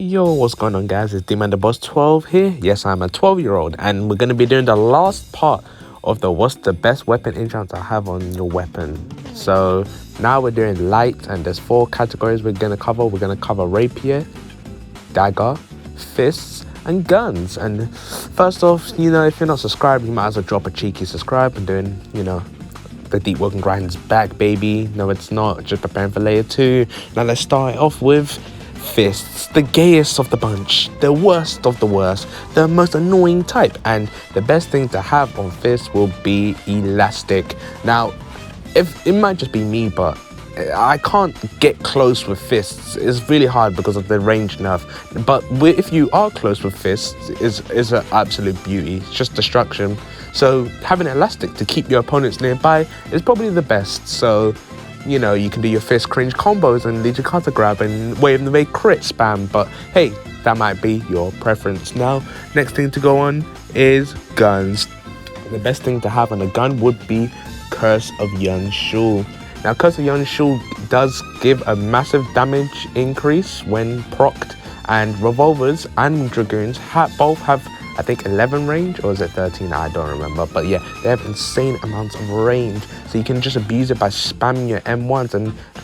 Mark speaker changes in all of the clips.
Speaker 1: Yo, what's going on, guys? It's Demon the Boss 12 here. Yes, I'm a 12-year-old, and we're going to be doing the last part of the what's the best weapon enchant I have on your weapon. So now we're doing light, and there's 4 categories we're going to cover. We're going to cover Rapier, Dagger, Fists, and Guns. And first off, if you're not subscribed, you might as well drop a cheeky subscribe and doing, the Deepwoken grind's back, baby. No, it's not. Just preparing for layer 2. Now let's start off with Fists, the gayest of the bunch, the worst of the worst, the most annoying type, and the best thing to have on Fists will be elastic. Now, if it might just be me, but I can't get close with Fists. It's really hard because of the range nerf. But if you are close with Fists, is an absolute beauty. It's just destruction. So having elastic to keep your opponents nearby is probably the best. So you can do your fist cringe combos and lead your cutter grab and wave them away crit spam, but hey, that might be your preference. Now, next thing to go on is guns. The best thing to have on a gun would be Curse of Yun Shul. Now, Curse of Yun Shul does give a massive damage increase when procced, and revolvers and dragoons both have, I think, 11 range, or is it 13? I don't remember, but yeah, they have insane amounts of range, so you can just abuse it by spamming your M1s,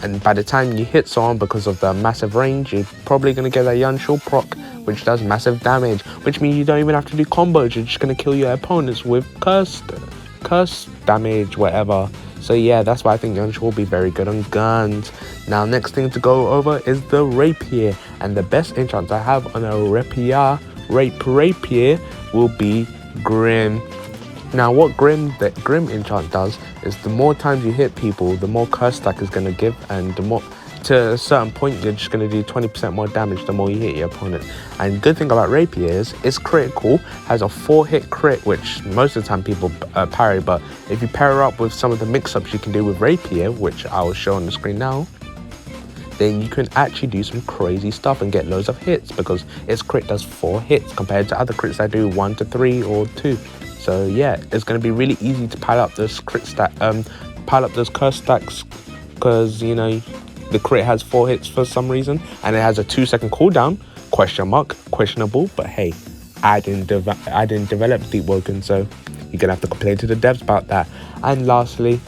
Speaker 1: and by the time you hit someone, because of the massive range, you're probably going to get that Yun Shul proc, which does massive damage, which means you don't even have to do combos. You're just going to kill your opponents with curse damage, whatever. So yeah, that's why I think Yun Shul will be very good on guns. Now, next thing to go over is the Rapier, and the best enchant I have on a Rapier will be Grim. Now, what the Grim enchant does is the more times you hit people, the more curse stack is going to give, and the more to a certain point you're just going to do 20% more damage the more you hit your opponent. And good thing about Rapier is it's critical, has a 4-hit crit, which most of the time people parry, but if you pair up with some of the mix-ups you can do with Rapier, which I will show on the screen now, then you can actually do some crazy stuff and get loads of hits, because its crit does 4 hits compared to other crits that do 1 to 3 or 2. So yeah, it's going to be really easy to pile up those those curse stacks, because the crit has 4 hits for some reason, and it has a 2-second cooldown. Questionable, but hey, I didn't develop Deepwoken, so you're gonna have to complain to the devs about that. And lastly,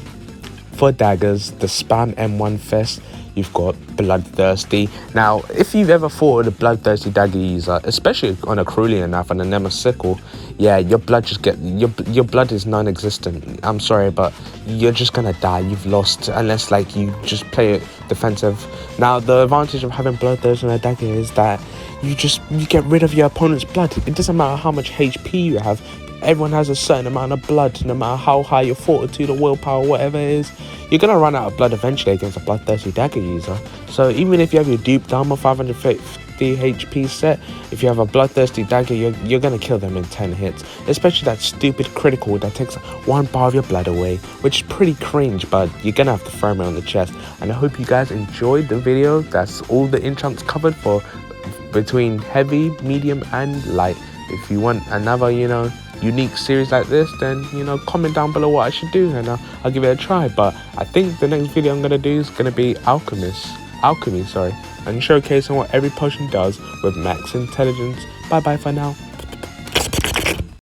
Speaker 1: for daggers, the spam M1 fest, you've got Bloodthirsty. Now, if you've ever fought with a Bloodthirsty dagger user, especially on a Cerulean knife and a Nemesis sickle, yeah, your blood is non-existent. I'm sorry, but you're just gonna die. You've lost unless you just play it defensive. Now, the advantage of having Bloodthirsty on a dagger is that you get rid of your opponent's blood. It doesn't matter how much HP you have. Everyone has a certain amount of blood, no matter how high your fortitude or willpower, whatever it is. You're going to run out of blood eventually against a Bloodthirsty dagger user. So even if you have your duped armor 550 HP set, if you have a Bloodthirsty dagger, you're going to kill them in 10 hits. Especially that stupid critical that takes 1 bar of your blood away, which is pretty cringe, but you're going to have to throw it on the chest. And I hope you guys enjoyed the video. That's all the enchants covered for between heavy, medium, and light. If you want another, unique series like this, then comment down below what I should do, and I'll give it a try. But I think the next video I'm gonna do is gonna be alchemy, and showcasing what every potion does with max intelligence. Bye bye for now.